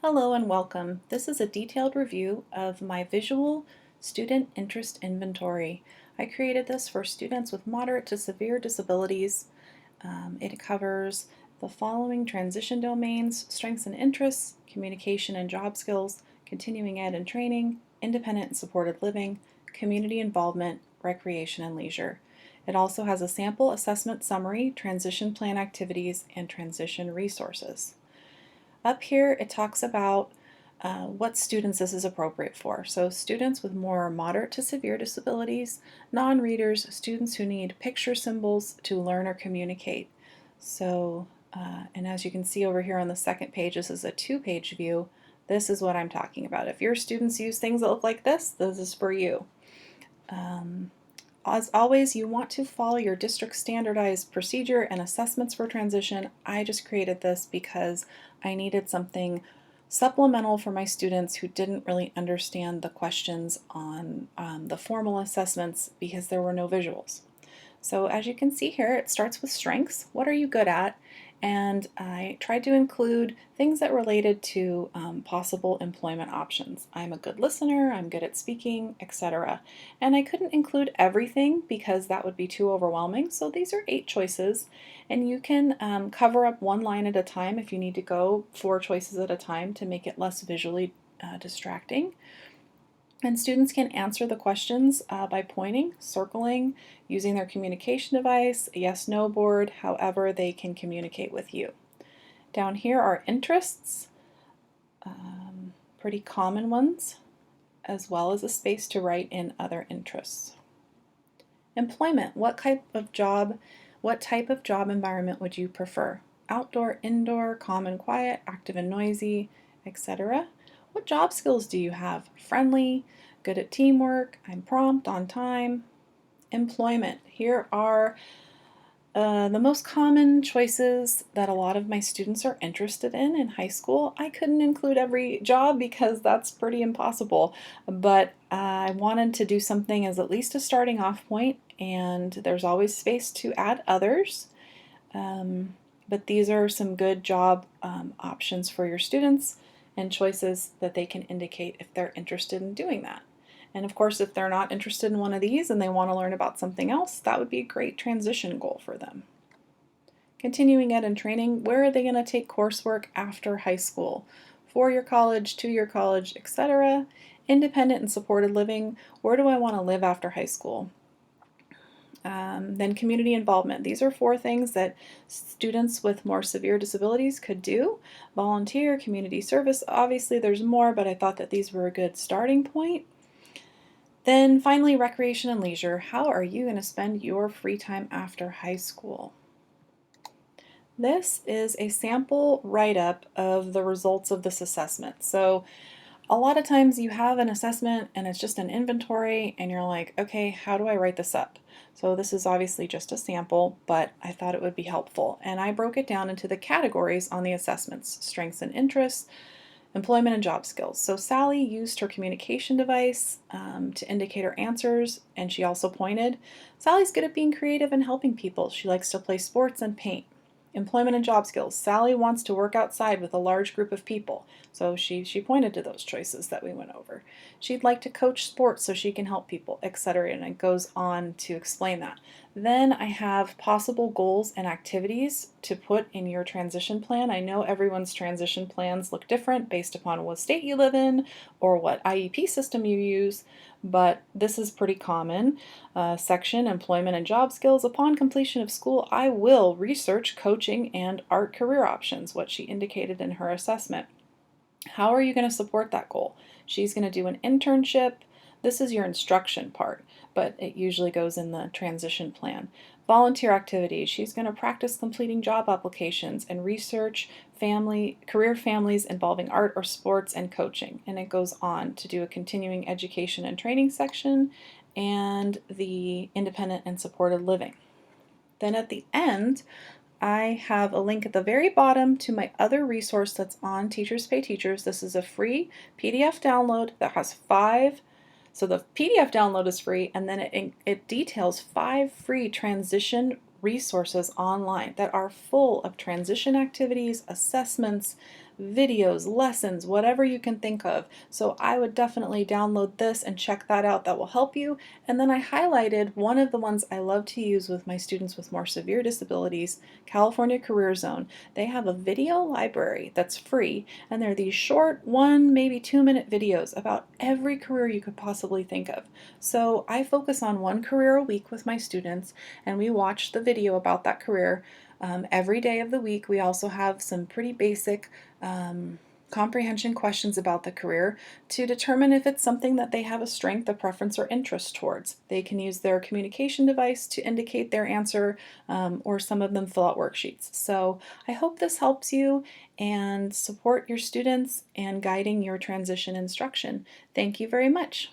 Hello and welcome. This is a detailed review of my visual student interest inventory. I created this for students with moderate to severe disabilities. It covers the following transition domains: strengths and interests, communication and job skills, continuing ed and training, independent and supported living, community involvement, recreation and leisure. It also has a sample assessment summary, transition plan activities, and transition resources. Up here, it talks about what students this is appropriate for. So students with more moderate to severe disabilities, non-readers, students who need picture symbols to learn or communicate. So, and as you can see over here on the second page, this is a two-page view. This is what I'm talking about. If your students use things that look like this is for you. As always, you want to follow your district standardized procedure and assessments for transition. I just created this because I needed something supplemental for my students who didn't really understand the questions on the formal assessments because there were no visuals. So as you can see here, it starts with strengths. What are you good at? And I tried to include things that related to possible employment options. I'm a good listener, I'm good at speaking, etc. And I couldn't include everything because that would be too overwhelming. So these are 8 choices, and you can cover up one line at a time if you need to go 4 choices at a time to make it less visually distracting. And students can answer the questions by pointing, circling, using their communication device, a yes/no board, however they can communicate with you. Down here are interests, pretty common ones, as well as a space to write in other interests. Employment, what type of job environment would you prefer? Outdoor, indoor, calm and quiet, active and noisy, etc. What job skills do you have? Friendly, good at teamwork, I'm prompt, on time. Employment, here are the most common choices that a lot of my students are interested in high school. I couldn't include every job because that's pretty impossible, but I wanted to do something as at least a starting off point, and there's always space to add others. But these are some good job options for your students and choices that they can indicate if they're interested in doing that. And of course, if they're not interested in one of these and they want to learn about something else, that would be a great transition goal for them. Continuing ed and training, where are they going to take coursework after high school? 4-year college, 2-year college, etc. Independent and supported living, where do I want to live after high school? Then community involvement. These are 4 things that students with more severe disabilities could do. Volunteer, community service, obviously there's more, but I thought that these were a good starting point. Then finally, recreation and leisure. How are you going to spend your free time after high school? This is a sample write-up of the results of this assessment. So a lot of times you have an assessment and it's just an inventory and you're like, okay, how do I write this up? So this is obviously just a sample, but I thought it would be helpful. And I broke it down into the categories on the assessments: strengths and interests, employment and job skills. So Sally used her communication device to indicate her answers, and she also pointed. Sally's good at being creative and helping people. She likes to play sports and paint. Employment and job skills. Sally wants to work outside with a large group of people. So she pointed to those choices that we went over. She'd like to coach sports so she can help people, etc. And it goes on to explain that. Then I have possible goals and activities to put in your transition plan. I know everyone's transition plans look different based upon what state you live in or what IEP system you use, but this is pretty common. Section, employment and job skills. Upon completion of school, I will research coaching and art career options, what she indicated in her assessment. How are you going to support that goal? She's going to do an internship. This is your instruction part, but it usually goes in the transition plan. Volunteer activities. She's going to practice completing job applications and research career families involving art or sports and coaching. And it goes on to do a continuing education and training section and the independent and supported living. Then at the end, I have a link at the very bottom to my other resource that's on Teachers Pay Teachers. This is a free PDF download that has 5. So the PDF download is free, and then it details 5 free transition resources online that are full of transition activities, assessments, videos, lessons, whatever you can think of. So I would definitely download this and check that out. That will help you. And then I highlighted one of the ones I love to use with my students with more severe disabilities, California Career Zone. They have a video library that's free, and they're these short 1, maybe 2-minute videos about every career you could possibly think of. So I focus on one career a week with my students, and we watch the video about that career every day of the week. We also have some pretty basic comprehension questions about the career to determine if it's something that they have a strength, a preference, or interest towards. They can use their communication device to indicate their answer, or some of them fill out worksheets. So I hope this helps you and support your students and guiding your transition instruction. Thank you very much.